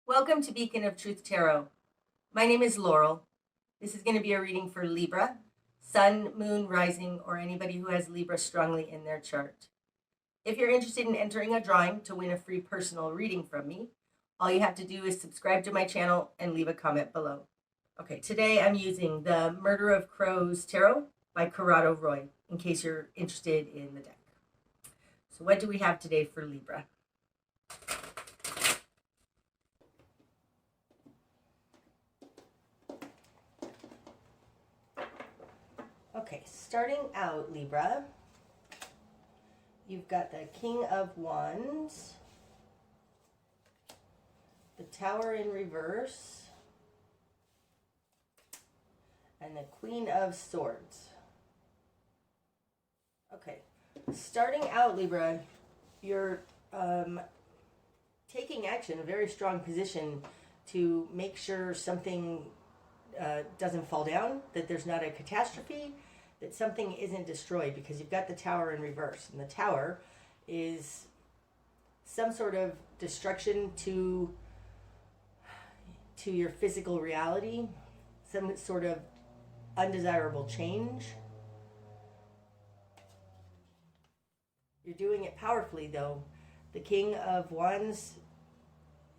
Welcome to Beacon of Truth Tarot. My name is Laurel. This is going to be a reading for Libra, Sun, Moon, Rising, or anybody who has Libra strongly in their chart. If you're interested in entering a drawing to win a free personal reading from me, all you have to do is subscribe to my channel and leave a comment below. Okay, today I'm using the Murder of Crows Tarot by Corrado Roi, in case you're interested in the deck. So what do we have today for Libra? Okay, starting out, Libra, you've got the King of Wands, the Tower in reverse, and the Queen of Swords. Okay, starting out, Libra, you're taking action, a very strong position to make sure something doesn't fall down, that there's not a catastrophe, that something isn't destroyed, because you've got the Tower in reverse, and the Tower is some sort of destruction to your physical reality, some sort of undesirable change. You're doing it powerfully, though. The King of Wands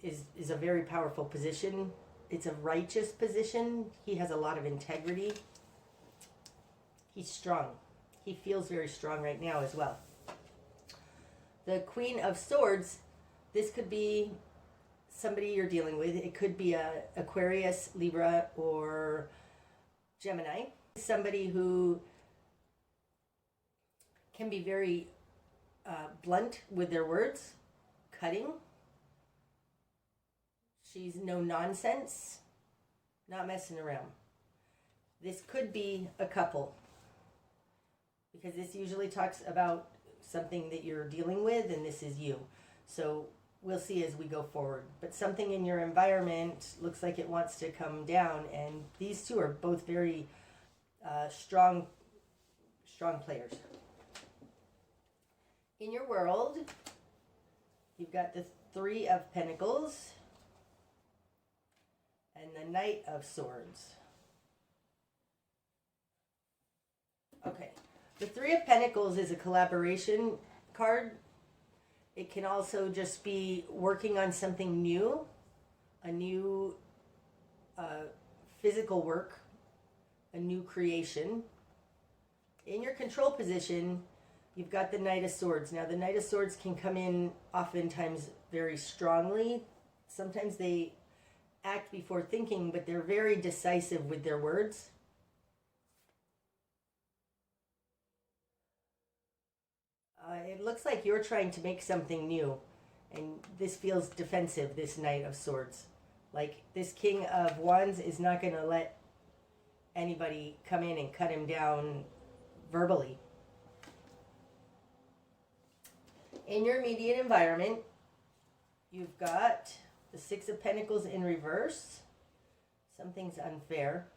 is a very powerful position. It's a righteous position. He has a lot of integrity. He's strong. He feels very strong right now as well. The Queen of Swords, this could be somebody you're dealing with. It could be a Aquarius, Libra, or Gemini. Somebody who can be very blunt with their words, cutting. She's no nonsense, not messing around. This could be a couple, because this usually talks about something that you're dealing with, and this is you. So we'll see as we go forward. But something in your environment looks like it wants to come down, and these two are both very strong players. In your world, you've got the Three of Pentacles and the Knight of Swords. Okay, the Three of Pentacles is a collaboration card. It can also just be working on something new, a new physical work, a new creation. In your control position, you've got the Knight of Swords. Now, the Knight of Swords can come in oftentimes very strongly. Sometimes they act before thinking, but they're very decisive with their words. It looks like you're trying to make something new, and this feels defensive, this Knight of Swords. Like, this King of Wands is not going to let anybody come in and cut him down verbally. In your immediate environment, you've got the Six of Pentacles in reverse. Something's unfair.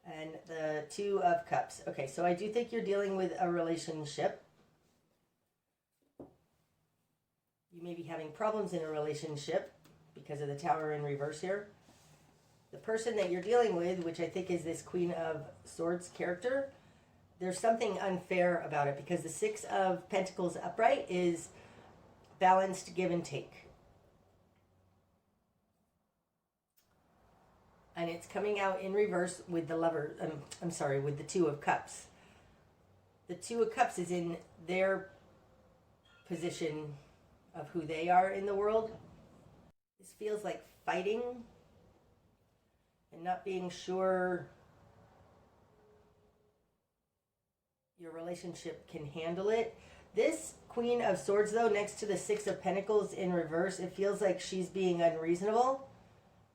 And the Two of Cups. Okay, so I do think you're dealing with a relationship. You may be having problems in a relationship because of the Tower in reverse here. The person that you're dealing with, which I think is this Queen of Swords character, there's something unfair about it, because the Six of Pentacles upright is balanced give and take. And it's coming out in reverse with the lover, with the Two of Cups. The Two of Cups is in their position of who they are in the world. This feels like fighting and not being sure your relationship can handle it. This Queen of Swords, though, next to the Six of Pentacles in reverse, it feels like she's being unreasonable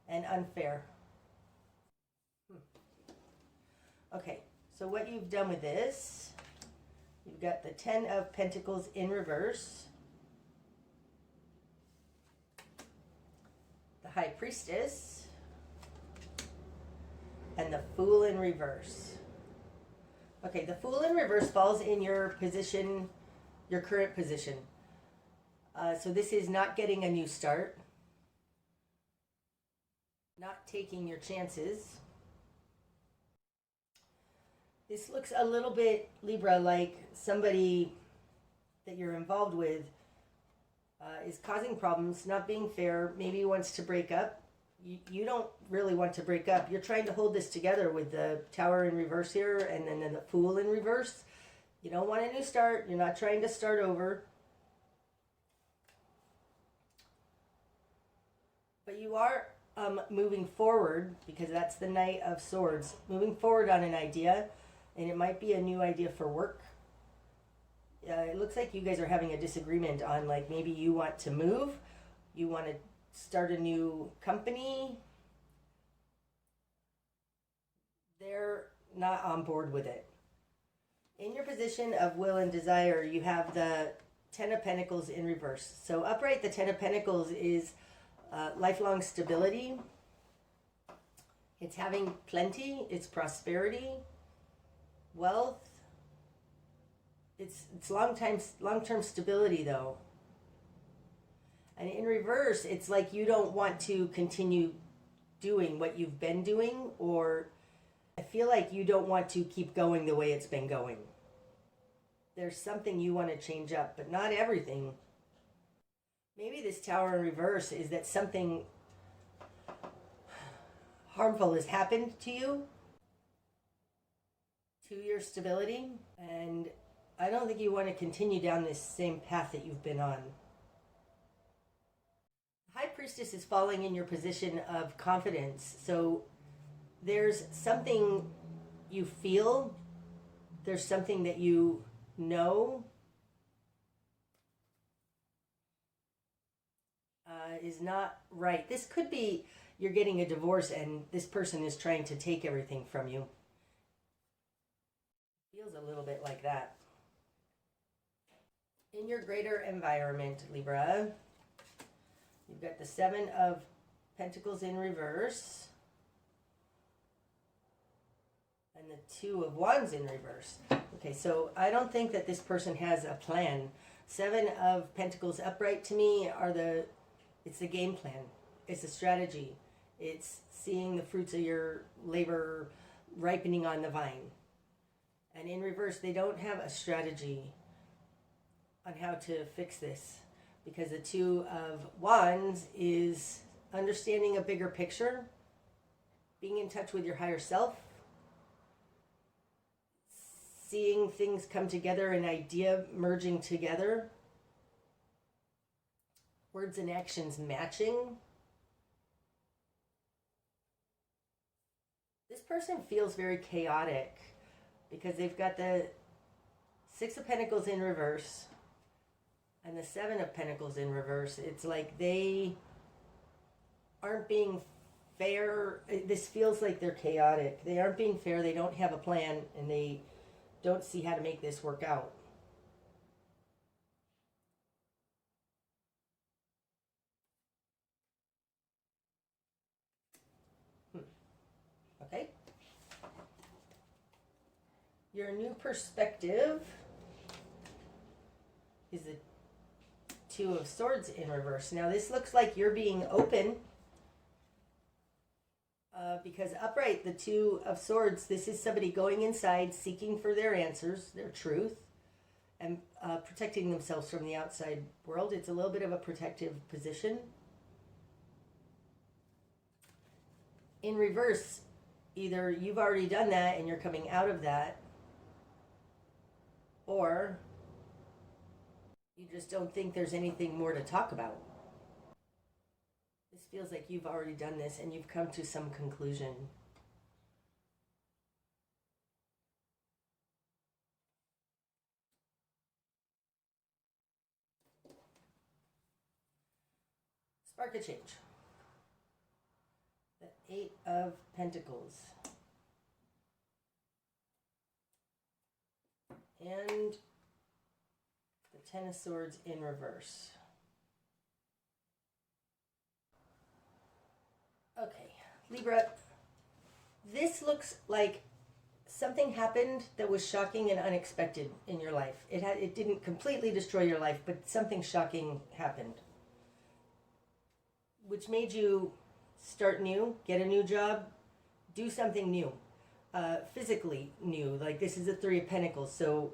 and unfair. Okay, so what you've done with this, you've got the Ten of Pentacles in reverse, the High Priestess, and the Fool in reverse. Okay, the Fool in reverse falls in your position, your current position. So this is not getting a new start, not taking your chances. This looks a little bit, Libra, like somebody that you're involved with is causing problems, not being fair, maybe wants to break up. You don't really want to break up. You're trying to hold this together with the Tower in reverse here and then the Fool in reverse. You don't want a new start. You're not trying to start over. But you are moving forward, because that's the Knight of Swords. Moving forward on an idea, and it might be a new idea for work. It looks like you guys are having a disagreement on, like, maybe you want to move, you want to start a new company. They're not on board with it. In your position of will and desire, you have the Ten of Pentacles in reverse. So upright, the Ten of Pentacles is lifelong stability. It's having plenty, it's prosperity, wealth. It's long-term stability, though. And in reverse, it's like you don't want to continue doing what you've been doing, or I feel like you don't want to keep going the way it's been going. There's something you want to change up, but not everything. Maybe this Tower in reverse is that something harmful has happened to you, to your stability, and I don't think you want to continue down this same path that you've been on. High Priestess is falling in your position of confidence. So there's something you feel, there's something that you know is not right. This could be you're getting a divorce and this person is trying to take everything from you. Feels a little bit like that. In your greater environment, Libra, you've got the Seven of Pentacles in reverse and the Two of Wands in reverse. Okay, so I don't think that this person has a plan. Seven of Pentacles upright to me it's the game plan. It's a strategy. It's seeing the fruits of your labor ripening on the vine. And in reverse, they don't have a strategy on how to fix this, because the Two of Wands is understanding a bigger picture, being in touch with your higher self, seeing things come together, an idea merging together, words and actions matching. This person feels very chaotic because they've got the Six of Pentacles in reverse and the Seven of Pentacles in reverse. It's like they aren't being fair. This feels like they're chaotic. They aren't being fair. They don't have a plan, and they don't see how to make this work out. Okay. Your new perspective is the Two of Swords in reverse. Now this looks like you're being open, because upright, the Two of Swords, this is somebody going inside, seeking for their answers, their truth, and protecting themselves from the outside world. It's a little bit of a protective position. In reverse, either you've already done that and you're coming out of that, or you just don't think there's anything more to talk about. This feels like you've already done this and you've come to some conclusion. Spark a change. The Eight of Pentacles. And the Ten of Swords in reverse. Okay, Libra, this looks like something happened that was shocking and unexpected in your life. It didn't completely destroy your life, but something shocking happened, which made you start new, get a new job, do something new, physically new. Like, this is the Three of Pentacles, so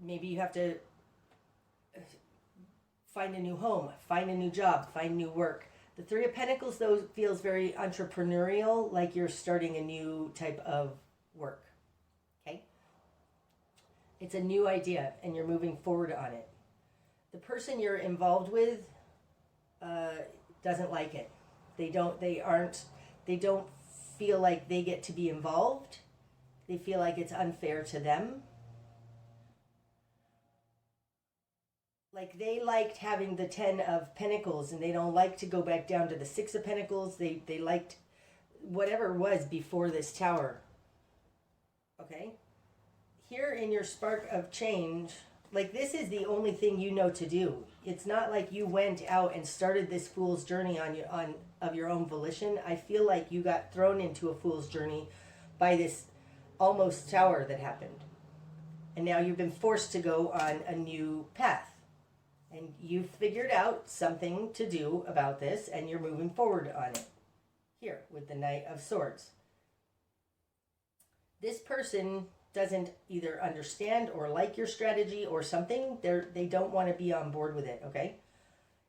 maybe you have to find a new home, find a new job, find new work. The Three of Pentacles, though, feels very entrepreneurial, like you're starting a new type of work, okay? It's a new idea, and you're moving forward on it. The person you're involved with doesn't like it. They don't feel like they get to be involved. They feel like it's unfair to them. Like, they liked having the 10 of Pentacles, and they don't like to go back down to the 6 of Pentacles. They liked whatever was before this Tower. Okay? Here in your spark of change, like, this is the only thing you know to do. It's not like you went out and started this fool's journey of your own volition. I feel like you got thrown into a fool's journey by this almost Tower that happened. And now you've been forced to go on a new path. And you've figured out something to do about this, and you're moving forward on it. Here, with the Knight of Swords. This person doesn't either understand or like your strategy or something. They don't want to be on board with it, okay?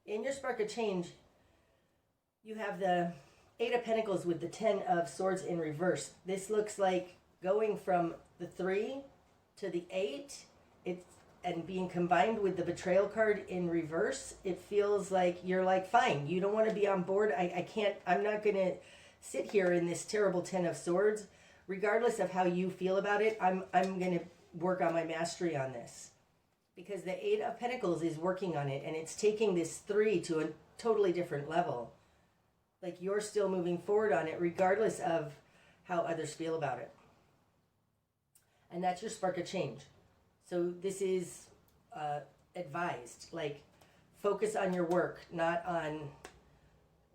In your spark of change, you have the 8 of Pentacles with the 10 of Swords in reverse. This looks like going from the 3 to the 8. And being combined with the Betrayal card in reverse, it feels like you're like, fine, you don't want to be on board. I'm not going to sit here in this terrible 10 of Swords. Regardless of how you feel about it, I'm going to work on my mastery on this. Because the 8 of Pentacles is working on it, and it's taking this 3 to a totally different level. Like, you're still moving forward on it, regardless of how others feel about it. And that's your spark of change. So this is advised, like, focus on your work, not on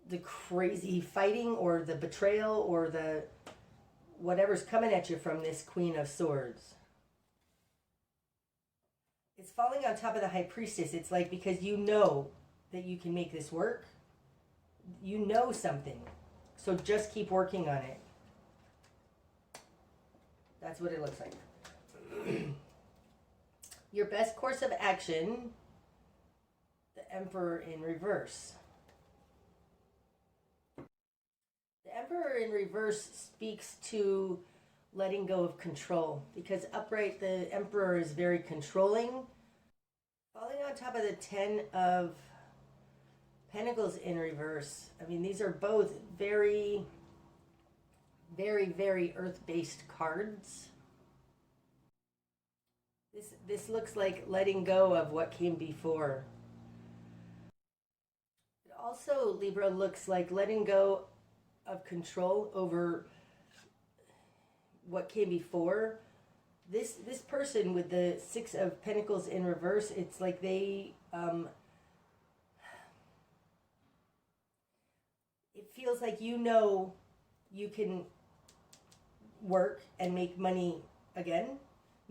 the crazy fighting or the betrayal or the whatever's coming at you from this Queen of Swords. It's falling on top of the High Priestess. It's like, because you know that you can make this work. You know something. So just keep working on it. That's what it looks like. Your best course of action, the Emperor in reverse. The Emperor in reverse speaks to letting go of control, because upright, the Emperor is very controlling. Falling on top of the 10 of Pentacles in reverse. I mean, these are both very, very, very earth-based cards. This looks like letting go of what came before. It also, Libra, looks like letting go of control over what came before. This person with the 6 of Pentacles in reverse, it's like they it feels like you know you can work and make money again.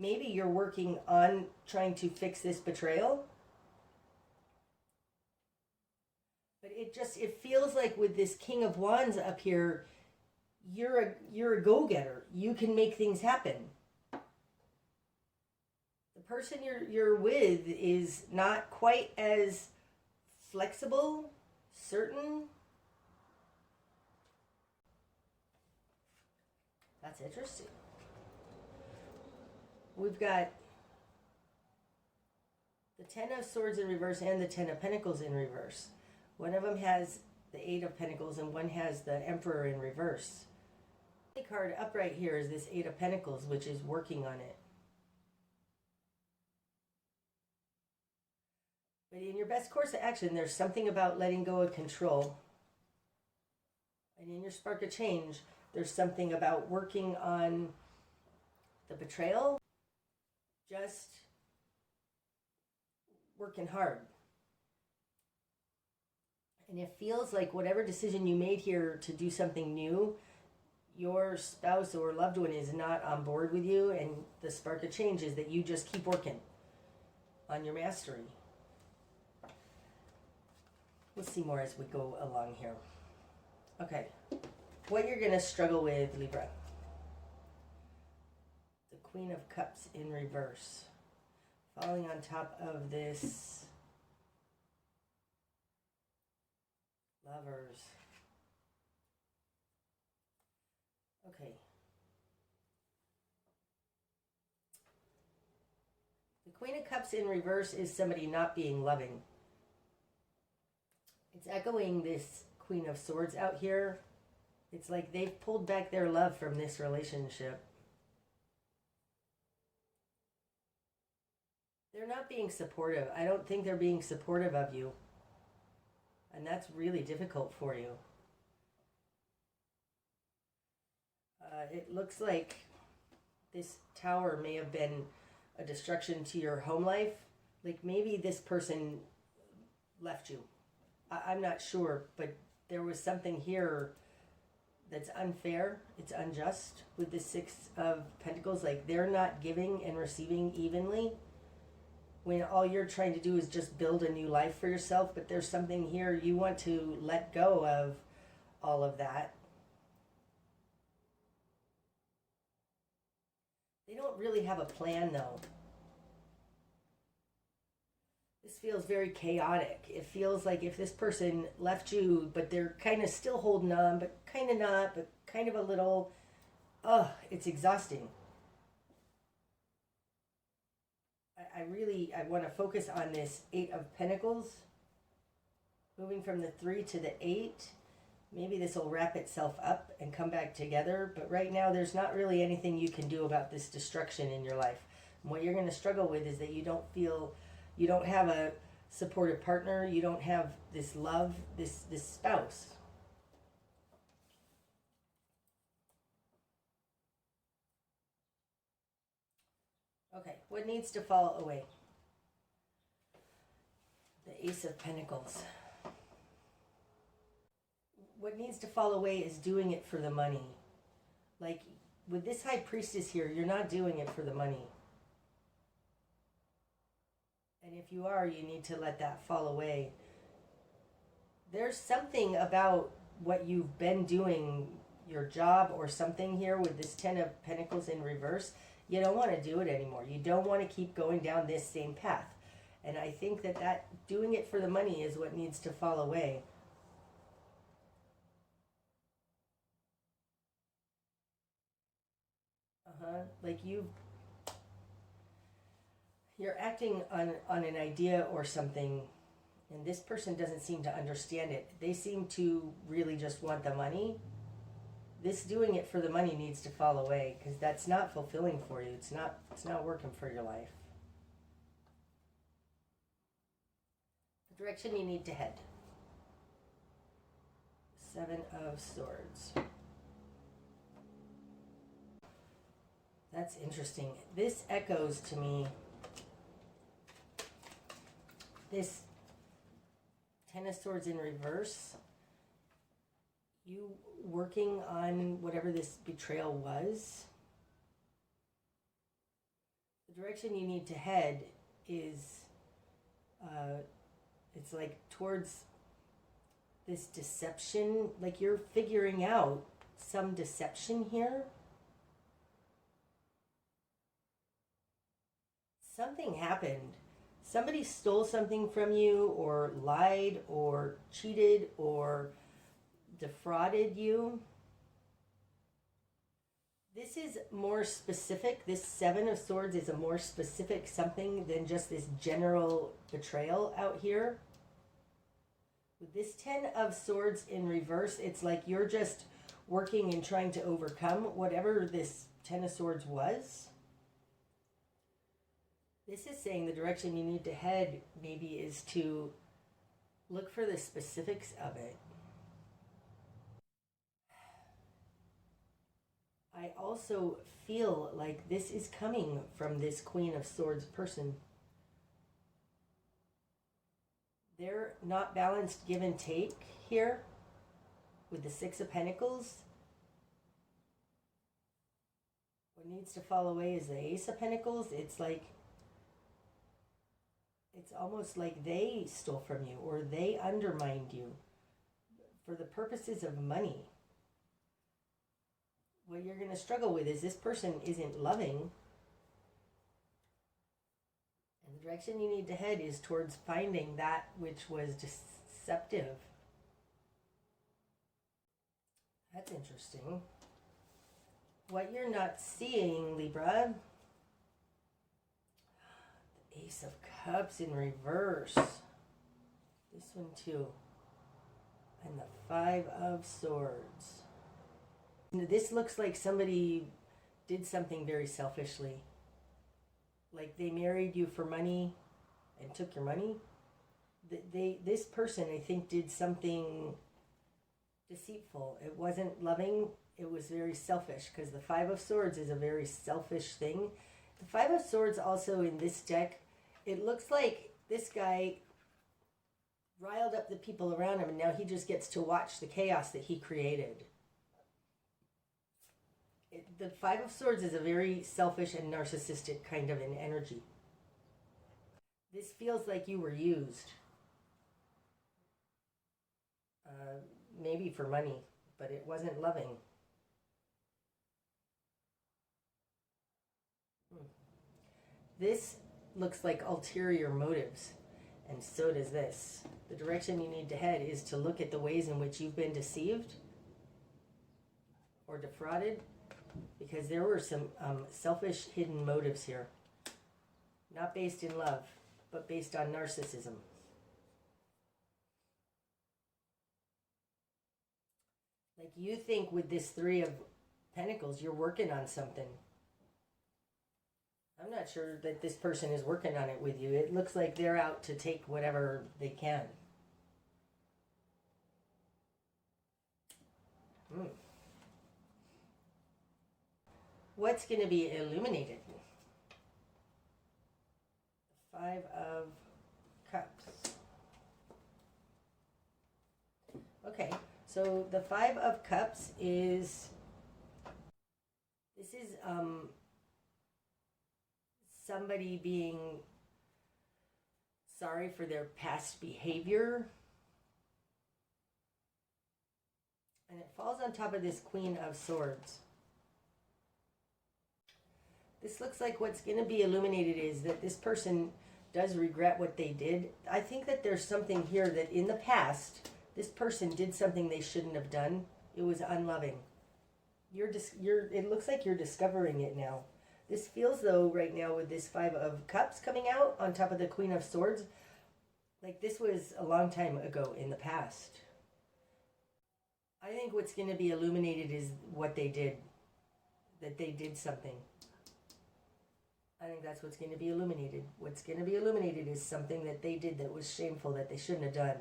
Maybe you're working on trying to fix this betrayal. But it feels like with this King of Wands up here, you're a go-getter. You can make things happen. The person you're with is not quite as flexible, certain. That's interesting. We've got the 10 of Swords in reverse and the 10 of Pentacles in reverse. One of them has the 8 of Pentacles and one has the Emperor in reverse. The card upright here is this 8 of Pentacles, which is working on it. But in your best course of action, there's something about letting go of control. And in your spark of change, there's something about working on the betrayal. Just working hard. And it feels like whatever decision you made here to do something new, your spouse or loved one is not on board with you, and the spark of change is that you just keep working on your mastery. We'll see more as we go along here. Okay, what you're going to struggle with, Libra. The Queen of Cups in reverse. Falling on top of this Lovers. Okay. The Queen of Cups in reverse is somebody not being loving. It's echoing this Queen of Swords out here. It's like they've pulled back their love from this relationship. They're not being supportive. I don't think they're being supportive of you. And that's really difficult for you. It looks like this tower may have been a destruction to your home life. Like maybe this person left you. I'm not sure, but there was something here that's unfair. It's unjust with the Six of Pentacles. Like they're not giving and receiving evenly, when all you're trying to do is just build a new life for yourself. But there's something here you want to let go of all of that. They don't really have a plan though. This feels very chaotic. It feels like if this person left you, but they're kind of still holding on, but kind of not, but kind of a little, it's exhausting. I want to focus on this Eight of Pentacles. Moving from the 3 to the 8. Maybe this will wrap itself up and come back together. But right now, there's not really anything you can do about this destruction in your life. And what you're going to struggle with is that you don't have a supportive partner. You don't have this love, this spouse. Okay, what needs to fall away? The Ace of Pentacles. What needs to fall away is doing it for the money. Like, with this High Priestess here, you're not doing it for the money. And if you are, you need to let that fall away. There's something about what you've been doing, your job or something here with this 10 of Pentacles in reverse. You don't want to do it anymore. You don't want to keep going down this same path. And I think that doing it for the money is what needs to fall away. Like you're acting on an idea or something, and this person doesn't seem to understand it. They seem to really just want the money. This doing it for the money needs to fall away, because that's not fulfilling for you. It's not working for your life. The direction you need to head. 7 of Swords. That's interesting. This echoes to me this 10 of Swords in reverse. You working on whatever this betrayal was. The direction you need to head is, it's like towards this deception. Like you're figuring out some deception here. Something happened. Somebody stole something from you, or lied, or cheated, or defrauded you. This is more specific. This 7 of Swords is a more specific something than just this general betrayal out here. With this 10 of Swords in reverse, it's like you're just working and trying to overcome whatever this 10 of Swords was. This is saying the direction you need to head maybe is to look for the specifics of it. I also feel like this is coming from this Queen of Swords person. They're not balanced give and take here with the 6 of Pentacles. What needs to fall away is the Ace of Pentacles. It's like, it's almost like they stole from you or they undermined you for the purposes of money. What you're going to struggle with is this person isn't loving. And the direction you need to head is towards finding that which was deceptive. That's interesting. What you're not seeing, Libra, the Ace of Cups in reverse. This one too. And the Five of Swords. This looks like somebody did something very selfishly. Like they married you for money and took your money. This person, I think, did something deceitful. It wasn't loving. It was very selfish, because the Five of Swords is a very selfish thing. The Five of Swords also in this deck, it looks like this guy riled up the people around him, and now he just gets to watch the chaos that he created. The Five of Swords is a very selfish and narcissistic kind of an energy. This feels like you were used. Maybe for money, but it wasn't loving. This looks like ulterior motives, and so does this. The direction you need to head is to look at the ways in which you've been deceived or defrauded, because there were some selfish hidden motives here. Not based in love, but based on narcissism. Like you think with this Three of Pentacles, you're working on something. I'm not sure that this person is working on it with you. It looks like they're out to take whatever they can. What's going to be illuminated? Five of Cups. Okay, so the Five of Cups is, this is somebody being sorry for their past behavior. And it falls on top of this Queen of Swords. This looks like what's going to be illuminated is that this person does regret what they did. I think that there's something here that in the past, this person did something they shouldn't have done. It was unloving. It looks like you're discovering it now. This feels, though, right now with this Five of Cups coming out on top of the Queen of Swords, like this was a long time ago in the past. I think what's going to be illuminated is what they did, that they did something. I think that's what's going to be illuminated. What's going to be illuminated is something that they did that was shameful, that they shouldn't have done.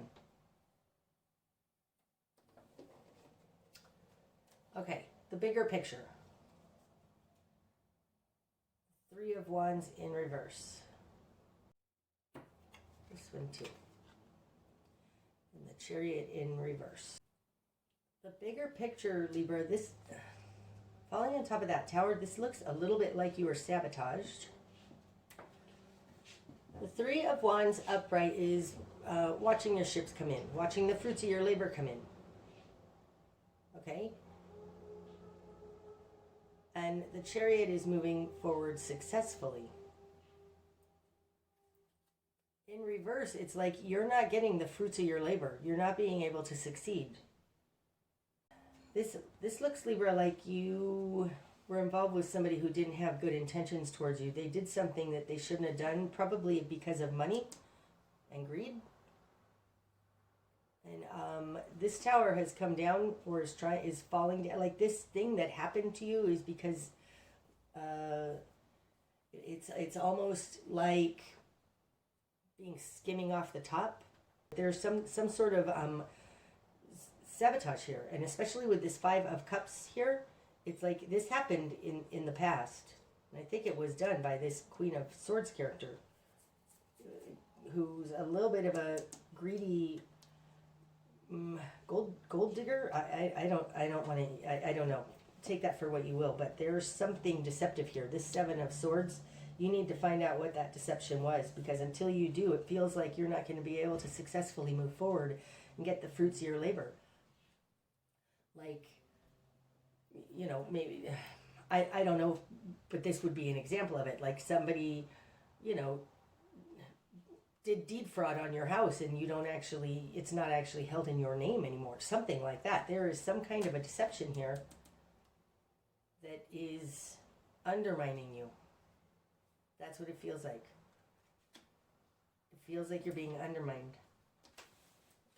Okay, the bigger picture. Three of Wands in reverse. This one too. And the Chariot in reverse. The bigger picture, Libra, this falling on top of that tower, this looks a little bit like you were sabotaged. The Three of Wands upright is watching your ships come in, watching the fruits of your labor come in. Okay? And the Chariot is moving forward successfully. In reverse, it's like you're not getting the fruits of your labor. You're not being able to succeed. This looks, Libra, like you were involved with somebody who didn't have good intentions towards you. They did something that they shouldn't have done, probably because of money and greed. And this tower has come down, or is falling down. Like this thing that happened to you is because it's almost like being skimming off the top. There's some sort of sabotage here, and especially with this Five of Cups here, it's like this happened in the past, and I think it was done by this Queen of Swords character, who's a little bit of a greedy gold digger. I don't know. take that for what you will, but there's something deceptive here. This Seven of Swords, you need to find out what that deception was, because until you do, it feels like you're not going to be able to successfully move forward and get the fruits of your labor. Like, you know, maybe, I don't know, but this would be an example of it. Like somebody, you know, did deed fraud on your house and you don't actually, it's not actually held in your name anymore. Something like that. There is some kind of a deception here that is undermining you. That's what it feels like. It feels like you're being undermined.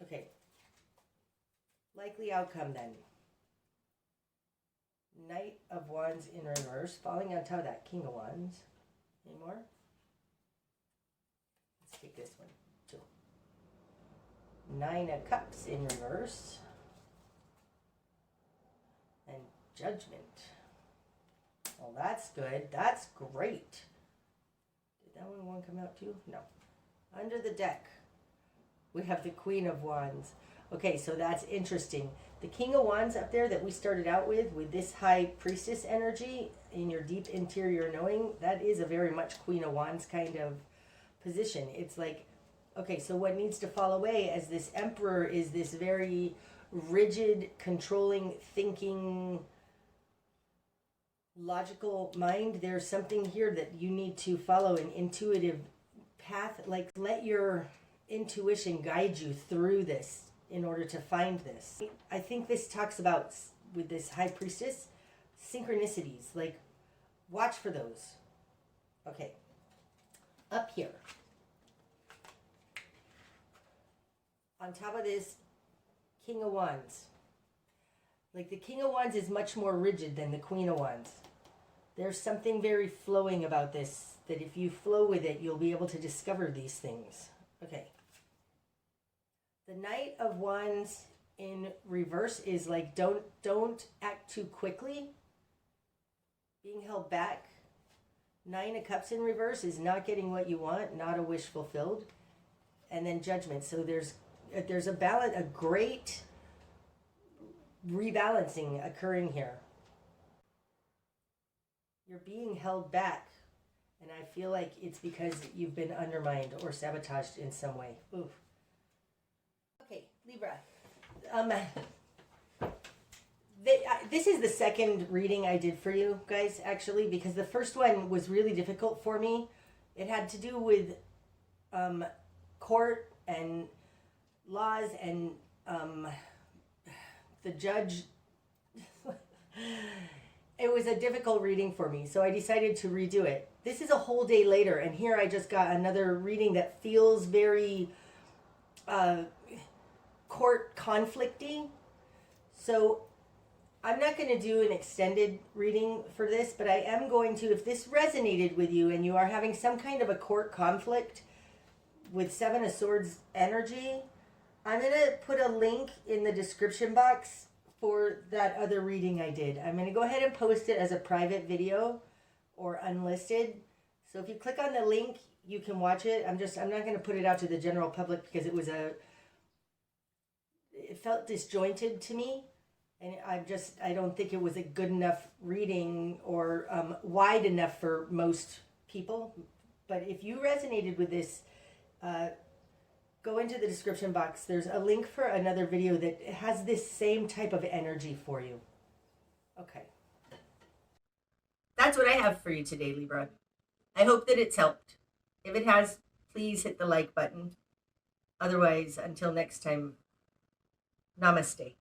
Okay. Likely outcome then. Knight of Wands in reverse, falling on top of that King of Wands. Any more? Let's take this one too. Nine of Cups in reverse. And Judgment. Well, that's good. That's great. Did that one come out too? No. Under the deck, we have the Queen of Wands. Okay, so that's interesting. The King of Wands up there that we started out with this High Priestess energy in your deep interior knowing, that is a very much Queen of Wands kind of position. It's like, okay, so what needs to fall away as this Emperor is this very rigid, controlling, thinking, logical mind. There's something here that you need to follow, an intuitive path. Like, let your intuition guide you through this in order to find this. I think this talks about, with this High Priestess, synchronicities. Like, watch for those. Okay. Up here. On top of this King of Wands. Like, the King of Wands is much more rigid than the Queen of Wands. There's something very flowing about this, that if you flow with it, you'll be able to discover these things. Okay. The Knight of Wands in reverse is like, don't act too quickly. Being held back. Nine of Cups in reverse is not getting what you want, not a wish fulfilled. And then Judgment. So there's a balance, a great rebalancing occurring here. You're being held back, and I feel like it's because you've been undermined or sabotaged in some way. Oof. Okay, Libra. This is the second reading I did for you guys, actually, because the first one was really difficult for me. It had to do with court and laws and the judge. It was a difficult reading for me, so I decided to redo it. This is a whole day later, and here I just got another reading that feels very court conflicty. So I'm not going to do an extended reading for this, but I am going to, if this resonated with you and you are having some kind of a court conflict with Seven of Swords energy, I'm going to put a link in the description box for that other reading I did. I'm going to go ahead and post it as a private video or unlisted. So if you click on the link, you can watch it. I'm not going to put it out to the general public because it felt disjointed to me. And I don't think it was a good enough reading or wide enough for most people. But if you resonated with this, go into the description box. There's a link for another video that has this same type of energy for you. Okay. That's what I have for you today, Libra. I hope that it's helped. If it has, please hit the like button. Otherwise, until next time, namaste.